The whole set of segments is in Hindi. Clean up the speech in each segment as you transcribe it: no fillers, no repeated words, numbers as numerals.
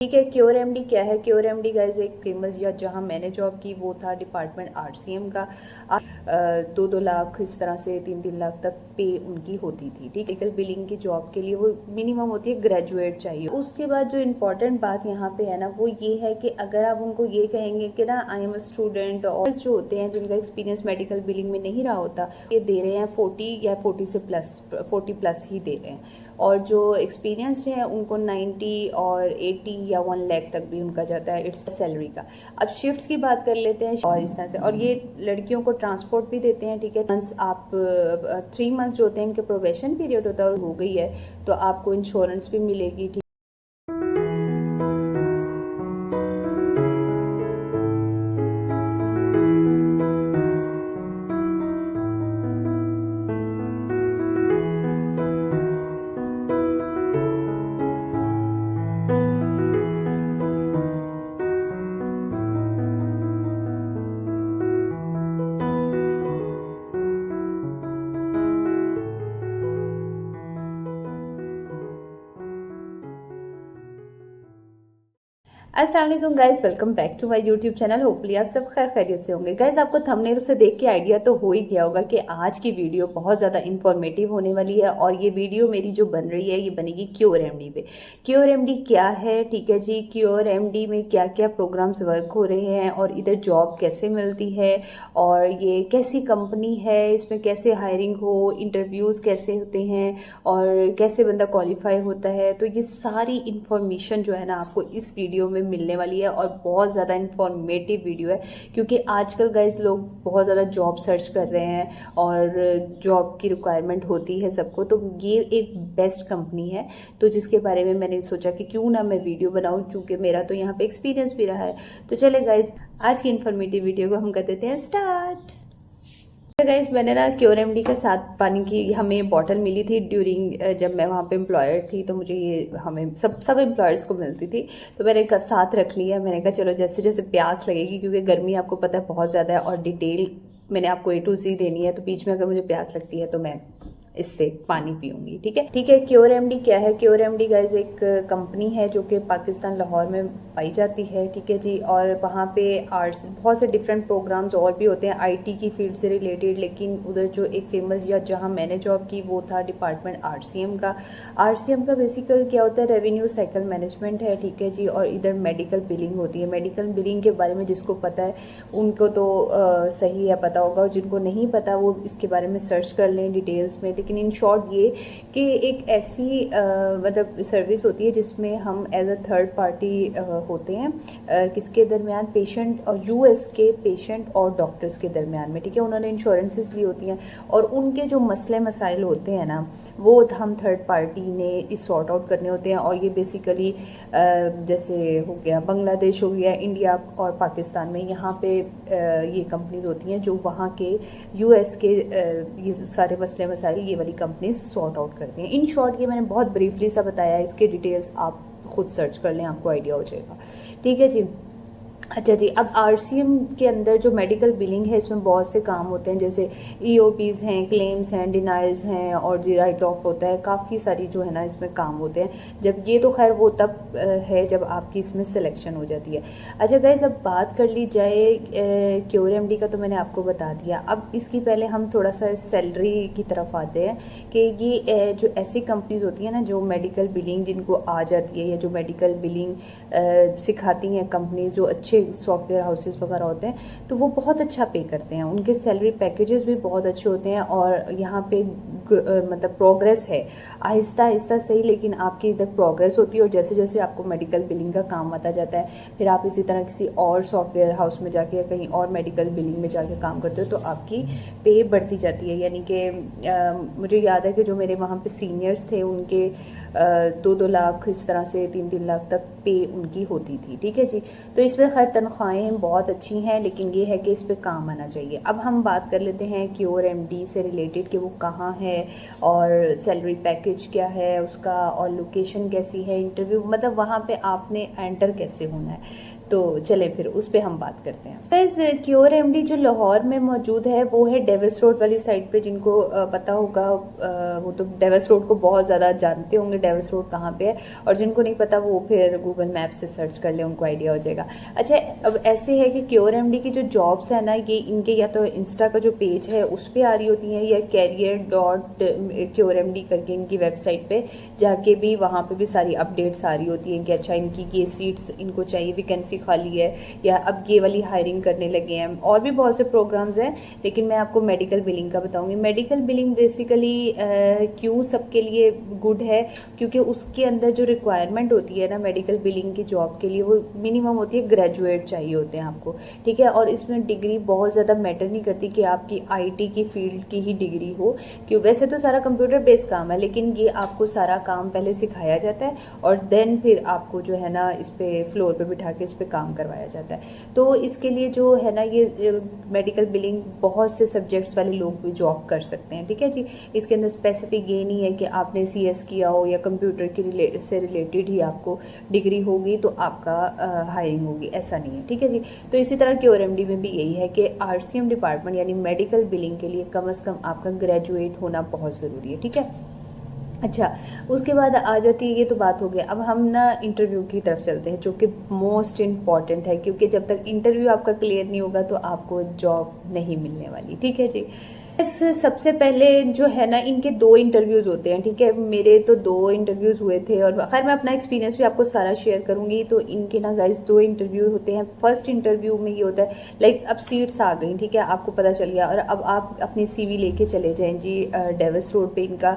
ठीक है। क्योर एमडी क्या है? क्योर एमडी गाइज एक फेमस, या जहां मैंने जॉब की वो था डिपार्टमेंट आरसीएम का। 2-2 लाख इस तरह से 3-3 लाख तक पे उनकी होती थी। ठीक है। बिलिंग की जॉब के लिए वो मिनिमम होती है ग्रेजुएट चाहिए। उसके बाद जो इम्पोर्टेंट बात यहाँ पे है ना वो ये है कि अगर आप उनको ये कहेंगे कि ना आई एम अ स्टूडेंट, और जो होते हैं जिनका एक्सपीरियंस मेडिकल बिलिंग में नहीं रहा होता, ये दे रहे हैं 40 या 40 से प्लस 40+ ही दे रहे हैं। और जो एक्सपीरियंस्ड है उनको 90 और 80 या 1 लाख तक भी उनका जाता है इट्स सैलरी का। अब शिफ्ट्स की बात कर लेते हैं और इस तरह से। और ये लड़कियों को ट्रांसपोर्ट भी देते हैं। ठीक है। मंथ्स आप 3 मंथ्स जो होते हैं इनके प्रोबेशन पीरियड होता है, हो गई है तो आपको इंश्योरेंस भी मिलेगी। ठीक। अस्सलाम वालेकुम guys, welcome back to my YouTube channel. Hopefully आप सब खैर खैरियत से होंगे। गाइज आपको थंबनेल से देख के आइडिया तो हो ही गया होगा कि आज की वीडियो बहुत ज़्यादा इन्फॉर्मेटिव होने वाली है। और ये वीडियो मेरी जो बन रही है ये बनेगी क्योर एमडी पे। क्योर एमडी क्या है? ठीक है जी। क्योर एमडी में क्या क्या प्रोग्राम्स वर्क हो रहे हैं और इधर जॉब कैसे मिलती है, और ये कैसी कंपनी है, इसमें कैसे हायरिंग हो, इंटरव्यूज़ कैसे होते हैं और कैसे बंदा क्वालिफाई होता है। तो ये सारी इन्फॉर्मेशन जो है ना आपको इस वीडियो में मिलने वाली है। और बहुत ज़्यादा इंफॉर्मेटिव वीडियो है क्योंकि आजकल गाइस लोग बहुत ज़्यादा जॉब सर्च कर रहे हैं और जॉब की रिक्वायरमेंट होती है सबको। तो ये एक बेस्ट कंपनी है तो जिसके बारे में मैंने सोचा कि क्यों ना मैं वीडियो बनाऊं, चूँकि मेरा तो यहाँ पे एक्सपीरियंस भी रहा है। तो चले गाइस आज की इन्फॉर्मेटिव वीडियो को हम कर देते हैं स्टार्ट। गाइस मैंने ना क्योर एमडी के साथ पानी की हमें बॉटल मिली थी ड्यूरिंग जब मैं वहाँ पे एम्प्लॉयर थी। तो मुझे ये हमें सब एम्प्लॉयर्स को मिलती थी तो मैंने कब साथ रख लिया। मैंने कहा चलो जैसे जैसे प्यास लगेगी, क्योंकि गर्मी आपको पता है बहुत ज़्यादा है और डिटेल मैंने आपको A to Z देनी है, तो बीच में अगर मुझे प्यास लगती है तो मैं इससे पानी पीऊंगी। ठीक है। ठीक है। क्योर एमडी क्या है? क्योर एमडी गाइज एक कंपनी है जो कि पाकिस्तान लाहौर में पाई जाती है। ठीक है जी। और वहाँ पे आर्ट्स बहुत से डिफरेंट प्रोग्राम्स और भी होते हैं आईटी की फील्ड से रिलेटेड, लेकिन उधर जो एक फेमस, या जहाँ मैंने जॉब की वो था डिपार्टमेंट आरसीएम का। आरसीएम का बेसिकल क्या होता है? रेवेन्यू साइकिल मैनेजमेंट है। ठीक है जी। और इधर मेडिकल बिलिंग होती है। मेडिकल बिलिंग के बारे में जिसको पता है उनको तो सही है पता होगा, और जिनको नहीं पता वो इसके बारे में सर्च कर लें डिटेल्स में। लेकिन इन शॉर्ट ये कि एक ऐसी मतलब सर्विस होती है जिसमें हम एज अ थर्ड पार्टी होते हैं किसके दरमियान? पेशेंट और यूएस के पेशेंट और डॉक्टर्स के दरमियान में। ठीक है। उन्होंने इंश्योरेंसेस ली होती हैं और उनके जो मसले मसाइल होते हैं ना वो हम थर्ड पार्टी ने इस सॉर्ट आउट करने होते हैं। और ये बेसिकली जैसे हो गया बांग्लादेश, हो गया इंडिया और पाकिस्तान में, यहाँ पे ये कंपनीज होती हैं जो वहाँ के यूएस के ये सारे मसले मसाइल ये वाली कंपनीज सॉर्ट आउट करती हैं। इन शॉर्ट ये मैंने बहुत ब्रीफली सा बताया है, इसके डिटेल्स आप खुद सर्च कर लें, आपको आइडिया हो जाएगा। ठीक है जी। अच्छा जी। अब आरसीएम के अंदर जो मेडिकल बिलिंग है इसमें बहुत से काम होते हैं, जैसे ईओपीज़ हैं, क्लेम्स हैं, डिनाइल्स हैं, और जी राइट ऑफ होता है। काफ़ी सारी जो है ना इसमें काम होते हैं। जब ये तो खैर वो तब है जब आपकी इसमें सिलेक्शन हो जाती है। अच्छा गाइस अब बात कर ली जाए क्योर एमडी का, तो मैंने आपको बता दिया। अब इसकी पहले हम थोड़ा सा सैलरी की तरफ आते हैं कि ये जो ऐसी कंपनीज होती हैं ना जो मेडिकल बिलिंग जिनको आ जाती है, या जो मेडिकल बिलिंग सिखाती हैं कंपनीज, जो अच्छे सॉफ्टवेयर हाउसेस वगैरह होते हैं, तो वो बहुत अच्छा पे करते हैं। उनके सैलरी पैकेजेस भी बहुत अच्छे होते हैं। और यहाँ पे मतलब प्रोग्रेस है, आहिस्ता आहिस्ता सही, लेकिन आपकी इधर प्रोग्रेस होती है। और जैसे जैसे आपको मेडिकल बिलिंग का काम आता जाता है, फिर आप इसी तरह किसी और सॉफ्टवेयर हाउस में जाके या कहीं और मेडिकल बिलिंग में जाके काम करते हो तो आपकी पे बढ़ती जाती है। यानी कि मुझे याद है कि जो मेरे वहाँ पे सीनियर्स थे उनके 2-2 लाख इस तरह से 3-3 लाख तक पे उनकी होती थी। ठीक है जी। तो इसमें खैर तनख्वाहें बहुत अच्छी हैं, लेकिन ये है कि इस पे काम आना चाहिए। अब हम बात कर लेते हैं क्योर एमडी से रिलेटेड कि वो कहाँ है और सैलरी पैकेज क्या है उसका, और लोकेशन कैसी है, इंटरव्यू मतलब वहाँ पे आपने एंटर कैसे होना है। तो चले फिर उस पर हम बात करते हैं। गाइस क्योर एमडी जो लाहौर में मौजूद है वो है डेविस रोड वाली साइड पे। जिनको पता होगा वो तो डेविस रोड को बहुत ज़्यादा जानते होंगे, डेविस रोड कहाँ पे है, और जिनको नहीं पता वो फिर गूगल मैप से सर्च कर ले, उनको आइडिया हो जाएगा। अच्छा, अब ऐसे है कि क्योर एमडी की जो जॉब्स है ना, ये इनके या तो इंस्टा का जो पेज है उस पर आ रही होती हैं, या career.QRMD करके इनकी वेबसाइट पे जाके भी वहाँ पे भी सारी अपडेट्स आ रही होती हैं कि अच्छा इनकी ये सीट्स इनको चाहिए, वैकेंसी खाली है, या अब ये वाली हायरिंग करने लगे हैं। और भी बहुत से प्रोग्राम्स हैं, लेकिन मैं आपको मेडिकल बिलिंग का बताऊंगी। मेडिकल बिलिंग बेसिकली क्यों सबके लिए गुड है, क्योंकि उसके अंदर जो रिक्वायरमेंट होती है ना मेडिकल बिलिंग की जॉब के लिए, वो मिनिमम होती है ग्रेजुएट चाहिए होते हैं आपको, ठीक है। और इसमें डिग्री बहुत ज़्यादा मैटर नहीं करती कि आपकी IT की फील्ड की ही डिग्री हो, क्यों वैसे तो सारा कंप्यूटर बेस्ड काम है, लेकिन ये आपको सारा काम पहले सिखाया जाता है और देन फिर आपको जो है ना इस पे फ्लोर पे बिठा के इस पे काम करवाया जाता है। तो इसके लिए जो है ना ये मेडिकल बिलिंग बहुत से सब्जेक्ट्स वाले लोग भी जॉब कर सकते हैं, ठीक है जी। इसके अंदर स्पेसिफिक ये नहीं है कि आपने CS किया हो या कंप्यूटर की से रिलेटेड ही आपको डिग्री होगी तो आपका हायरिंग होगी, ऐसा नहीं है, ठीक है जी। तो इसी तरह QRMD में भी यही है कि RCM डिपार्टमेंट यानी मेडिकल बिलिंग के लिए कम से कम आपका ग्रेजुएट होना बहुत ज़रूरी है, ठीक है। अच्छा, उसके बाद आ जाती है, ये तो बात हो गया। अब हम ना इंटरव्यू की तरफ चलते हैं, जो कि मोस्ट इम्पॉर्टेंट है, क्योंकि जब तक इंटरव्यू आपका क्लियर नहीं होगा तो आपको जॉब नहीं मिलने वाली, ठीक है जी। सबसे पहले जो है ना इनके 2 इंटरव्यूज़ होते हैं, ठीक है। मेरे तो 2 इंटरव्यूज़ हुए थे, और खैर मैं अपना एक्सपीरियंस भी आपको सारा शेयर करूंगी। तो इनके ना गाइस 2 इंटरव्यू होते हैं। फर्स्ट इंटरव्यू में ये होता है लाइक अब सीट्स आ गई, ठीक है, आपको पता चल गया, और अब आप अपनी CV लेके चले जाएं जी। डेविस रोड पे इनका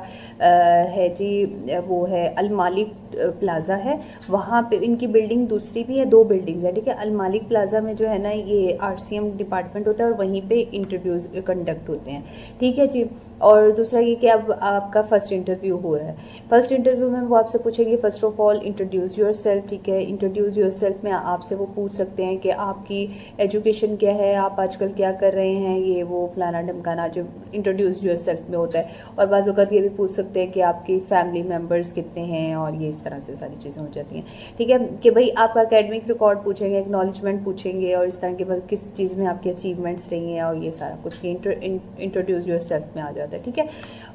है जी, वो है अलमालिक प्लाजा है, वहाँ पे इनकी बिल्डिंग दूसरी भी है, 2 बिल्डिंग्स है, ठीक है। अलमालिक प्लाजा में जो है ना ये RCM डिपार्टमेंट होता है और वहीं पे इंटरव्यूज़ कंडक्ट होते हैं, ठीक है जी। और दूसरा ये कि अब आपका फर्स्ट इंटरव्यू हो रहा है। फर्स्ट इंटरव्यू में वो आपसे पूछेंगे first of all introduce your self, ठीक है। इंट्रोड्यूस योर सेल्फ में आपसे वो पूछ सकते हैं कि आपकी एजुकेशन क्या है, आप आजकल क्या कर रहे हैं, ये वो फलाना ढमकाना जो इंट्रोड्यूस योर सेल्फ में होता है। और बाज़ वक़्त ये भी पूछ सकते हैं कि आपकी फैमिली मेम्बर्स कितने हैं, और ये इस तरह से सारी चीज़ें हो जाती हैं, ठीक है। कि भाई आपका एकेडमिक रिकॉर्ड पूछेंगे, एक्नॉलेजमेंट पूछेंगे, और इस तरह के बाद किस चीज़ में आपकी अचीवमेंट्स रही हैं, और ये सारा कुछ इंट्रोड्यूस योर सेल्फ में आ जाता है, ठीक है।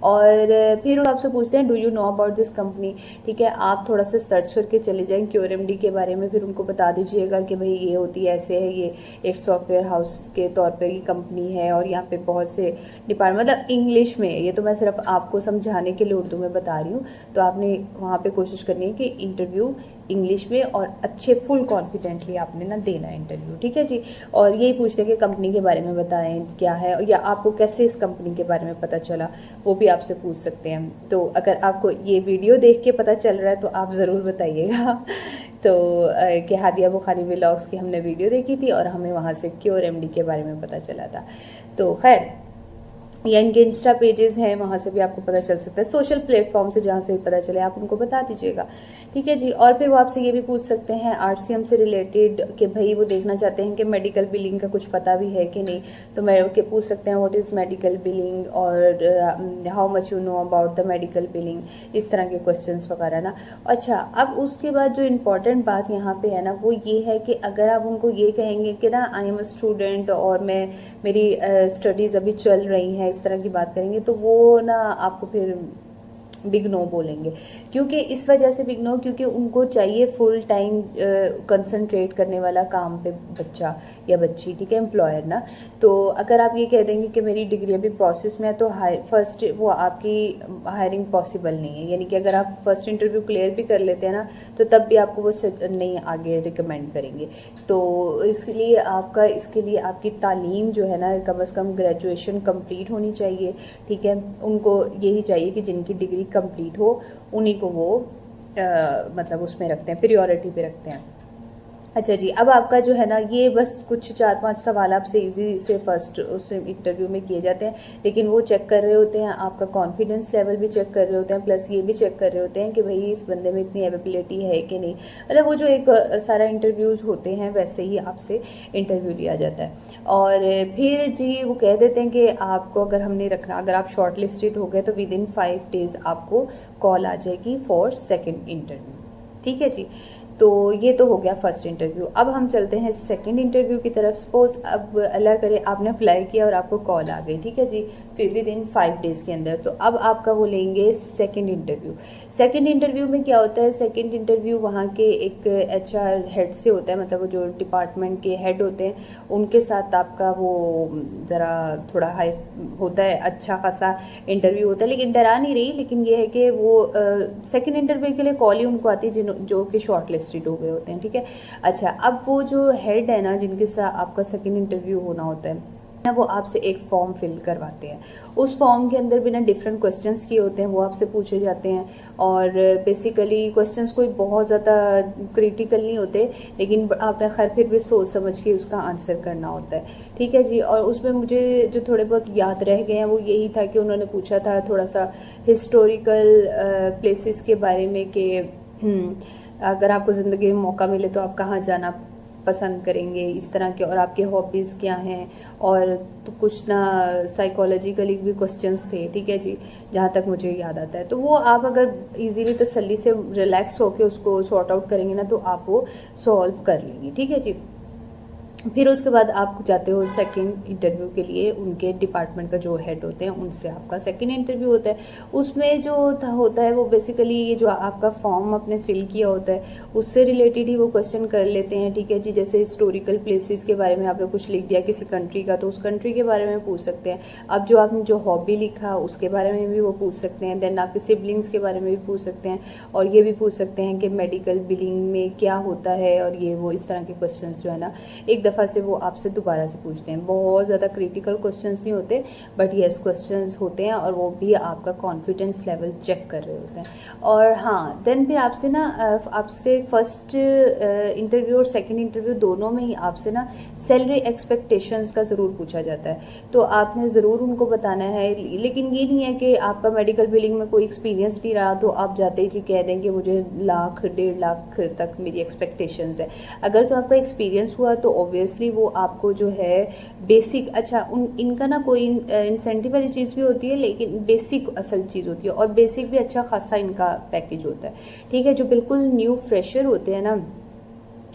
और फिर आपसे पूछते हैं do you know about this company, ठीक है। आप थोड़ा सा सर्च करके चले जाएं QRMD के बारे में, फिर उनको बता दीजिएगा कि भाई ये होती है, ऐसे है, ये एक सॉफ्टवेयर हाउस के तौर पे ये कंपनी है, और यहाँ पे बहुत से डिपार्टमेंट, मतलब इंग्लिश में, ये तो मैं सिर्फ आपको समझाने के लिए उर्दू में बता रही हूँ। तो आपने वहाँ पे कोशिश करनी है कि इंटरव्यू इंग्लिश में और अच्छे फुल कॉन्फिडेंटली आपने ना देना है इंटरव्यू, ठीक है जी। और यही पूछते हैं कि कंपनी के बारे में बताएं क्या है, या आपको कैसे इस कंपनी के बारे में पता चला, वो भी आपसे पूछ सकते हैं। तो अगर आपको ये वीडियो देख के पता चल रहा है तो आप ज़रूर बताइएगा। तो कि हादिया बुखारी व्लॉग्स की हमने वीडियो देखी थी और हमें वहाँ से QRMD के बारे में पता चला था। तो खैर, या इनके इंस्टा पेजेस हैं, वहाँ से भी आपको पता चल सकता है। सोशल प्लेटफॉर्म से जहाँ से भी पता चले आप उनको बता दीजिएगा, ठीक है जी। और फिर वो आपसे ये भी पूछ सकते हैं RCM से रिलेटेड कि भाई वो देखना चाहते हैं कि मेडिकल बिलिंग का कुछ पता भी है कि नहीं। तो मैं के पूछ सकते हैं व्हाट इज़ मेडिकल बिलिंग, और how much you know about the medical billing, इस तरह के क्वेश्चंस वगैरह ना। अच्छा, अब उसके बाद जो इम्पोर्टेंट बात यहाँ पे है ना वो ये है कि अगर आप उनको ये कहेंगे कि ना आई एम अ स्टूडेंट और मेरी स्टडीज़ अभी चल रही हैं, इस तरह की बात करेंगे, तो वो ना आपको फिर बिग नो बोलेंगे। क्योंकि इस वजह से बिग नो, क्योंकि उनको चाहिए फुल टाइम कंसंट्रेट करने वाला काम पे बच्चा या बच्ची, ठीक है, एम्प्लॉयर ना। तो अगर आप ये कह देंगे कि मेरी डिग्री अभी प्रोसेस में है, तो फर्स्ट वो आपकी हायरिंग पॉसिबल नहीं है। यानी कि अगर आप फर्स्ट इंटरव्यू क्लियर भी कर लेते हैं ना, तो तब भी आपको वो नहीं आगे रिकमेंड करेंगे। तो इसलिए इसके लिए आपकी तालीम जो है ना कम से कम ग्रेजुएशन कंप्लीट होनी चाहिए, ठीक है। उनको यही चाहिए कि जिनकी डिग्री कंप्लीट हो उन्हीं को वो मतलब उसमें रखते हैं, प्रियोरिटी पे रखते हैं। अच्छा जी, अब आपका जो है ना ये बस कुछ 4-5 सवाल आपसे इजी से फर्स्ट उस इंटरव्यू में किए जाते हैं, लेकिन वो चेक कर रहे होते हैं आपका कॉन्फिडेंस लेवल भी चेक कर रहे होते हैं, प्लस ये भी चेक कर रहे होते हैं कि भाई इस बंदे में इतनी एबिलिटी है कि नहीं। मतलब वो जो एक सारा इंटरव्यूज़ होते हैं वैसे ही आपसे इंटरव्यू लिया जाता है। और फिर जी वो कह देते हैं कि आपको अगर हमने रखना, अगर आप शॉर्ट लिस्टेड हो गए तो विद इन 5 डेज़ आपको कॉल आ जाएगी फॉर सेकेंड इंटरव्यू, ठीक है जी। तो ये तो हो गया फर्स्ट इंटरव्यू। अब हम चलते हैं सेकंड इंटरव्यू की तरफ। सपोज अब अल्लाह करे आपने अप्लाई किया और आपको कॉल आ गई, ठीक है जी, फिर विद इन 5 डेज़ के अंदर। तो अब आपका वो लेंगे सेकंड इंटरव्यू। सेकंड इंटरव्यू में क्या होता है, सेकंड इंटरव्यू वहाँ के एक HR हेड से होता है, मतलब वो जो डिपार्टमेंट के हेड होते हैं उनके साथ आपका वो ज़रा थोड़ा हाई होता है, अच्छा खासा इंटरव्यू होता है। लेकिन डरा नहीं रही, लेकिन ये है कि वो सेकंड इंटरव्यू के लिए कॉल ही उनको आती है जो कि शॉर्ट लिस्टेड हो गए होते हैं, ठीक है। अच्छा, अब वो जो हेड है ना जिनके साथ आपका सेकंड इंटरव्यू होना होता है ना, वो आपसे एक फॉर्म फिल करवाते हैं। उस फॉर्म के अंदर भी ना डिफरेंट क्वेश्चंस किए होते हैं, वो आपसे पूछे जाते हैं। और बेसिकली क्वेश्चंस कोई बहुत ज़्यादा क्रिटिकल नहीं होते, लेकिन आपने खैर फिर भी सोच समझ के उसका आंसर करना होता है, ठीक है जी। और उसमें मुझे जो थोड़े बहुत याद रह गए हैं वो यही था कि उन्होंने पूछा था थोड़ा सा हिस्टोरिकल प्लेसेस के बारे में कि अगर आपको ज़िंदगी में मौका मिले तो आप कहाँ जाना पसंद करेंगे, इस तरह के, और आपके हॉबीज़ क्या हैं। और तो कुछ ना साइकोलॉजिकली भी क्वेश्चंस थे, ठीक है जी, जहाँ तक मुझे याद आता है। तो वो आप अगर इजीली तसल्ली से रिलैक्स होकर उसको सॉर्ट आउट करेंगे ना, तो आप वो सॉल्व कर लेंगे, ठीक है जी। फिर उसके बाद आप जाते हो सेकंड इंटरव्यू के लिए, उनके डिपार्टमेंट का जो हेड होते हैं उनसे आपका सेकंड इंटरव्यू होता है। उसमें जो होता है वो बेसिकली ये जो आपका फॉर्म आपने फिल किया होता है उससे रिलेटेड ही वो क्वेश्चन कर लेते हैं, ठीक है जी। जैसे हिस्टोरिकल प्लेसेस के बारे में आपने कुछ लिख दिया किसी कंट्री का, तो उस कंट्री के बारे में पूछ सकते हैं। अब जो आपने जो हॉबी लिखा उसके बारे में भी वो पूछ सकते हैं। देन आपके सिबलिंग्स के बारे में भी पूछ सकते हैं, और ये भी पूछ सकते हैं कि मेडिकल बिलिंग में क्या होता है, और ये वो इस तरह के क्वेश्चन जो है ना एक दफ़ा से वो आपसे दोबारा से पूछते हैं। बहुत ज़्यादा क्रिटिकल क्वेश्चंस नहीं होते, बट येस क्वेश्चंस होते हैं, और वो भी आपका कॉन्फिडेंस लेवल चेक कर रहे होते हैं। और हाँ, देन फिर आपसे ना आपसे फर्स्ट इंटरव्यू और सेकंड इंटरव्यू दोनों में ही आपसे ना सैलरी एक्सपेक्टेशंस का ज़रूर पूछा जाता है। तो आपने ज़रूर उनको बताना है, लेकिन ये नहीं है कि आपका मेडिकल बिलिंग में कोई एक्सपीरियंस नहीं रहा तो आप जाते ही जी कह दें कि मुझे 1 लाख 1.5 लाख तक मेरी एक्सपेक्टेशंस है। अगर तो आपका एक्सपीरियंस हुआ तो ऑब्वियसली वो आपको जो है बेसिक, अच्छा इनका ना कोई इंसेंटिव वाली चीज़ भी होती है, लेकिन बेसिक असल चीज़ होती है, और बेसिक भी अच्छा खासा इनका पैकेज होता है, ठीक है। जो बिल्कुल न्यू फ्रेशर होते हैं ना,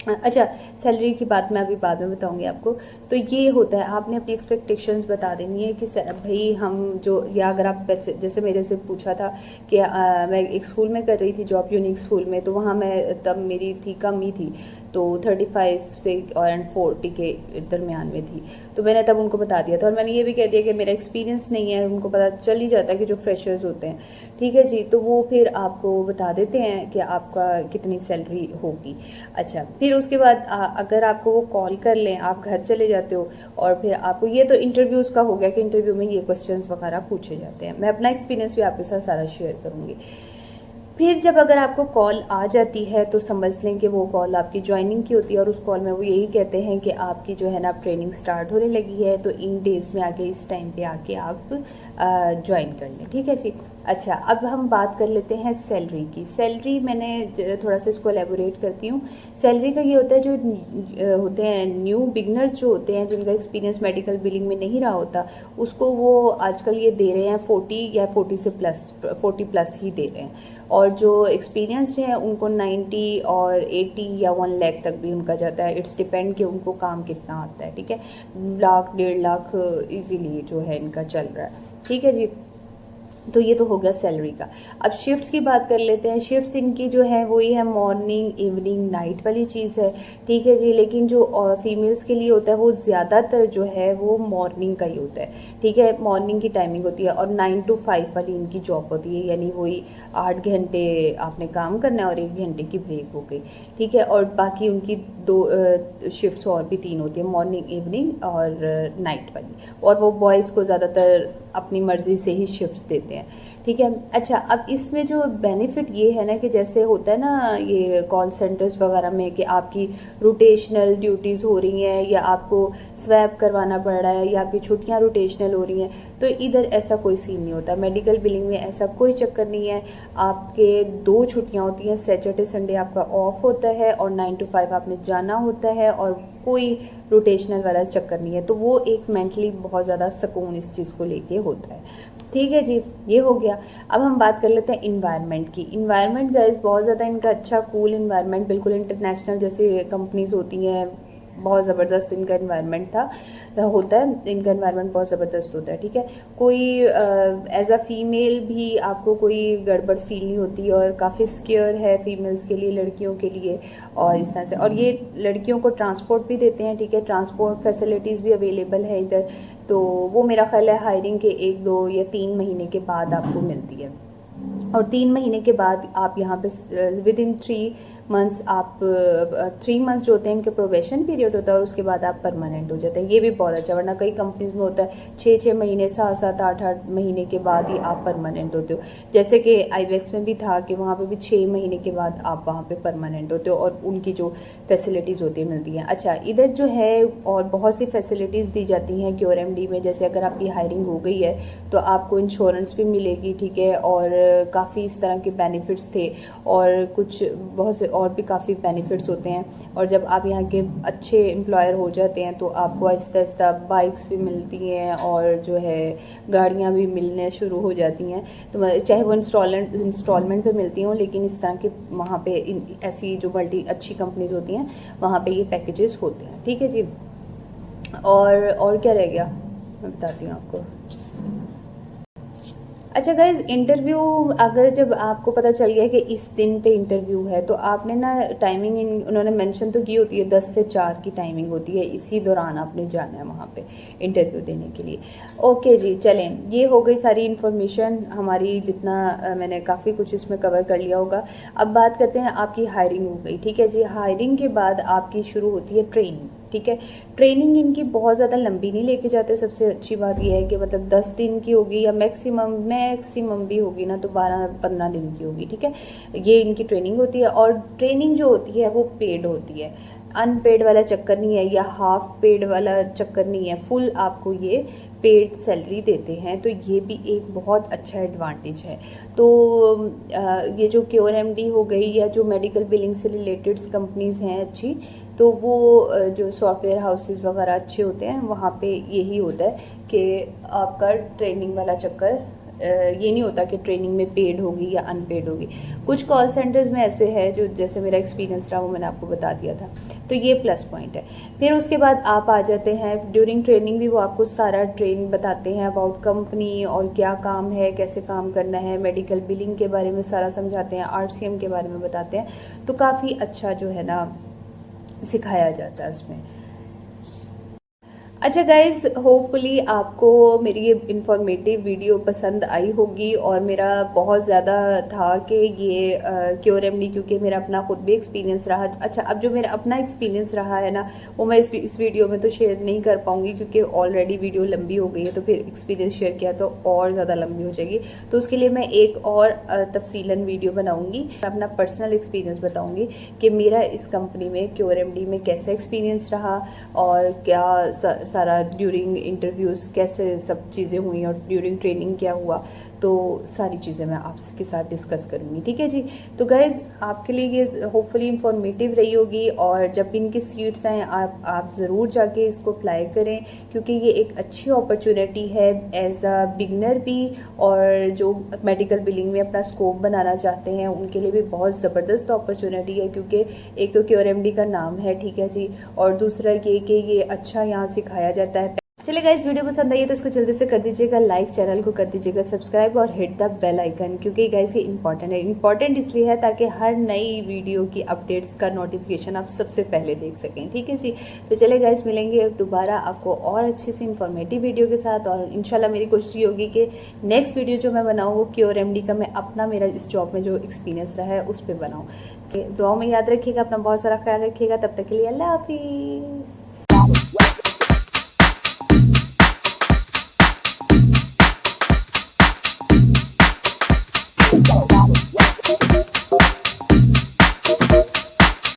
अच्छा सैलरी की बात मैं अभी बाद में बताऊंगी आपको। तो ये होता है आपने अपनी एक्सपेक्टेशंस बता देनी है कि भाई हम जो, या अगर आप जैसे मेरे से पूछा था कि मैं एक स्कूल में कर रही थी जॉब, यूनिक स्कूल में, तो वहाँ मैं तब मेरी थी कम ही थी, तो 35 से और 40 के दरमियान में थी। तो मैंने तब उनको बता दिया था, और मैंने ये भी कह दिया कि मेरा एक्सपीरियंस नहीं है। उनको पता चल ही जाता है कि जो फ्रेशर्स होते हैं, ठीक है जी, तो वो फिर आपको बता देते हैं कि आपका कितनी सैलरी होगी। अच्छा, फिर उसके बाद अगर आपको वो कॉल कर लें, आप घर चले जाते हो, और फिर आपको ये तो इंटरव्यूज़ का हो गया कि इंटरव्यू में ये क्वेश्चंस वगैरह पूछे जाते हैं। मैं अपना एक्सपीरियंस भी आपके साथ सारा शेयर करूँगी। फिर जब अगर आपको कॉल आ जाती है तो समझ लें कि वो कॉल आपकी ज्वाइनिंग की होती है, और उस कॉल में वो यही कहते हैं कि आपकी जो है ना ट्रेनिंग स्टार्ट होने लगी है, तो इन डेज़ में आके इस टाइम पे आके आप ज्वाइन कर लें, ठीक है जी। अच्छा, अब हम बात कर लेते हैं सैलरी की। सैलरी मैंने थोड़ा सा इसको एलेबोरेट करती हूँ। सैलरी का ये होता है जो होते हैं न्यू बिगनर्स जो होते हैं, जिनका एक्सपीरियंस मेडिकल बिलिंग में नहीं रहा होता, उसको वो आजकल ये दे रहे हैं 40 या 40 से प्लस 40 प्लस ही दे रहे हैं। और जो एक्सपीरियंस्ड हैं उनको 90 और 80 या 1 लाख तक भी उनका जाता है। इट्स डिपेंड कि उनको काम कितना आता है, ठीक है। 1 लाख 1.5 लाख इजीली जो है इनका चल रहा है, ठीक है जी। तो ये तो हो गया सैलरी का। अब शिफ्ट्स की बात कर लेते हैं। शिफ्ट्स इनकी जो है वही है मॉर्निंग इवनिंग नाइट वाली चीज़ है, ठीक है जी। लेकिन जो फीमेल्स के लिए होता है वो ज़्यादातर जो है वो मॉर्निंग का ही होता है, ठीक है। मॉर्निंग की टाइमिंग होती है, और 9 to 5 वाली इनकी जॉब होती है, यानी वही 8 घंटे आपने काम करना है और 1 घंटे की ब्रेक हो गई, ठीक है। और बाकी उनकी 2 शिफ्ट्स और भी 3 होती है, मॉर्निंग इवनिंग और नाइट वाली, और वो बॉयज़ को ज़्यादातर अपनी मर्ज़ी से ही शिफ्ट्स देते हैं, ठीक है। अच्छा, अब इसमें जो बेनिफिट ये है ना कि जैसे होता है ना ये कॉल सेंटर्स वगैरह में कि आपकी रोटेशनल ड्यूटीज़ हो रही हैं, या आपको स्वैप करवाना पड़ रहा है, या आपकी छुट्टियां रोटेशनल हो रही हैं, तो इधर ऐसा कोई सीन नहीं होता। मेडिकल बिलिंग में ऐसा कोई चक्कर नहीं है। आपके 2 छुट्टियां होती हैं, सैटरडे संडे आपका ऑफ होता है, और 9 to 5 आपने जाना होता है, और कोई रोटेशनल वाला चक्कर नहीं है, तो वो एक मेंटली बहुत ज़्यादा सुकून इस चीज़ को लेके होता है। ठीक है जी, ये हो गया। अब हम बात कर लेते हैं इन्वायरमेंट की। इन्वायरमेंट गाइस बहुत ज़्यादा इनका अच्छा कूल इन्वायरमेंट, बिल्कुल इंटरनेशनल जैसे कंपनीज होती हैं, बहुत ज़बरदस्त इनका इन्वायरमेंट होता है। इनका इन्वायरमेंट बहुत ज़बरदस्त होता है। ठीक है, कोई एज अ फीमेल भी आपको कोई गड़बड़ फील नहीं होती, और काफ़ी सिक्योर है फीमेल्स के लिए, लड़कियों के लिए, और इस तरह से। और ये लड़कियों को ट्रांसपोर्ट भी देते हैं। ठीक है, ट्रांसपोर्ट फैसिलिटीज़ भी अवेलेबल है इधर। तो वो मेरा ख्याल है हायरिंग के 1, 2 या 3 महीने के बाद आपको मिलती है, और 3 महीने के बाद आप यहाँ पे विद इन 3 मंथ्स आप 3 मंथ्स जो होते हैं इनके प्रोबेशन पीरियड होता है, और उसके बाद आप परमानेंट हो जाते हैं। ये भी बहुत अच्छा, वरना कई कंपनीज में होता है 6-6 महीने, 7-7, 8-8 महीने के बाद ही आप परमानेंट होते हो। जैसे कि आईवेक्स में भी था कि वहाँ पे भी 6 महीने के बाद आप वहाँ पे परमानेंट होते हो, और उनकी जो फैसिलिटीज़ होती है मिलती हैं। अच्छा, इधर जो है और बहुत सी फैसिलिटीज़ दी जाती हैं QRMD में। जैसे अगर आपकी हायरिंग हो गई है तो आपको इंश्योरेंस भी मिलेगी। ठीक है, और काफ़ी इस तरह के बेनिफिट्स थे, और कुछ बहुत से और भी काफ़ी बेनिफिट्स होते हैं। और जब आप यहाँ के अच्छे एम्प्लॉयर हो जाते हैं तो आपको आहिस्ता आहिस्ता बाइक्स भी मिलती हैं, और जो है गाड़ियाँ भी मिलने शुरू हो जाती हैं। तो चाहे वो इंस्टॉलमेंट पे मिलती हों, लेकिन इस तरह के वहाँ पे ऐसी जो अच्छी कंपनीज होती हैं वहाँ पे ये पैकेजेस होते हैं। ठीक है जी, और क्या रह गया मैं बताती हूँ आपको। अच्छा गाइज, इंटरव्यू अगर जब आपको पता चल गया कि इस दिन पे इंटरव्यू है, तो आपने ना टाइमिंग उन्होंने मेंशन तो की होती है, 10 से 4 की टाइमिंग होती है। इसी दौरान आपने जाना है वहाँ पे इंटरव्यू देने के लिए। ओके जी, चलें, ये हो गई सारी इन्फॉर्मेशन हमारी, जितना मैंने काफ़ी कुछ इसमें कवर कर लिया होगा। अब बात करते हैं, आपकी हायरिंग हो गई। ठीक है जी, हायरिंग के बाद आपकी शुरू होती है ट्रेनिंग। ठीक है, ट्रेनिंग इनकी बहुत ज़्यादा लंबी नहीं लेके जाते। सबसे अच्छी बात यह है कि मतलब 10 दिन की होगी, या मैक्सिमम भी होगी ना तो 12-15 दिन की होगी। ठीक है, ये इनकी ट्रेनिंग होती है, और ट्रेनिंग जो होती है वो पेड होती है। अनपेड वाला चक्कर नहीं है, या हाफ पेड वाला चक्कर नहीं है, फुल आपको ये पेड सैलरी देते हैं। तो ये भी एक बहुत अच्छा एडवांटेज है। तो ये जो QRMD हो गई, या जो मेडिकल बिलिंग से रिलेटेड कंपनीज हैं अच्छी, तो वो जो सॉफ्टवेयर हाउसेस वगैरह अच्छे होते हैं, वहाँ पे यही होता है कि आपका ट्रेनिंग वाला चक्कर ये नहीं होता कि ट्रेनिंग में पेड होगी या अनपेड होगी। कुछ कॉल सेंटर्स में ऐसे है जो, जैसे मेरा एक्सपीरियंस रहा, वो मैंने आपको बता दिया था। तो ये प्लस पॉइंट है। फिर उसके बाद आप आ जाते हैं ड्यूरिंग ट्रेनिंग भी वो आपको सारा ट्रेनिंग बताते हैं अबाउट कंपनी, और क्या काम है, कैसे काम करना है, मेडिकल बिलिंग के बारे में सारा समझाते हैं, RCM के बारे में बताते हैं। तो काफ़ी अच्छा जो है ना सिखाया जाता है उसमें। अच्छा गाइज़, होपफुली आपको मेरी ये इन्फॉर्मेटिव वीडियो पसंद आई होगी, और मेरा बहुत ज़्यादा था कि ये QRMD, क्योंकि मेरा अपना खुद भी एक्सपीरियंस रहा। अच्छा, अब जो मेरा अपना एक्सपीरियंस रहा है ना, वो मैं इस वीडियो में तो शेयर नहीं कर पाऊँगी, क्योंकि ऑलरेडी वीडियो लंबी हो गई है। तो फिर एक्सपीरियंस शेयर किया तो और ज़्यादा लंबी हो जाएगी। तो उसके लिए मैं एक और तफसीलन वीडियो बनाऊँगी, अपना पर्सनल एक्सपीरियंस बताऊँगी कि मेरा इस कंपनी में QRMD में कैसा एक्सपीरियंस रहा, और क्या सारा ड्यूरिंग इंटरव्यूज़ कैसे सब चीज़ें हुई, और ड्यूरिंग ट्रेनिंग क्या हुआ। तो सारी चीज़ें मैं आपके साथ डिस्कस करूँगी। ठीक है जी, तो गाइज़ आपके लिए ये होपफुली इंफॉर्मेटिव रही होगी, और जब भी इनकी सीट्स आएँ आप ज़रूर जाके इसको अप्लाई करें, क्योंकि ये एक अच्छी अपॉर्चुनिटी है एज अ बिगनर भी, और जो मेडिकल बिलिंग में अपना स्कोप बनाना चाहते हैं उनके लिए भी बहुत ज़बरदस्त अपॉर्चुनिटी है। क्योंकि एक तो QRMD का नाम है, ठीक है जी, और दूसरा ये कि ये अच्छा यहाँ सिखाया जाता है। चलिए गाइस, वीडियो पसंद आई है तो इसको जल्दी से कर दीजिएगा लाइक, चैनल को कर दीजिएगा सब्सक्राइब, और हिट द बेल आइकन, क्योंकि गाइस ये इंपॉर्टेंट है। इंपॉर्टेंट इसलिए है ताकि हर नई वीडियो की अपडेट्स का नोटिफिकेशन आप सबसे पहले देख सकें। ठीक है जी, तो चलिए गाइस, मिलेंगे दोबारा आपको और अच्छी सी इंफॉर्मेटिव वीडियो के साथ। और इंशाल्लाह मेरी कोशिश ये होगी कि नेक्स्ट वीडियो जो मैं बनाऊँ वो QRMD का मैं अपना मेरा इस जॉब में जो एक्सपीरियंस रहा है उस पर बनाऊँ। दुआ में याद रखिएगा, अपना बहुत सारा ख्याल रखिएगा। तब तक के लिए अल्लाह हाफिज़।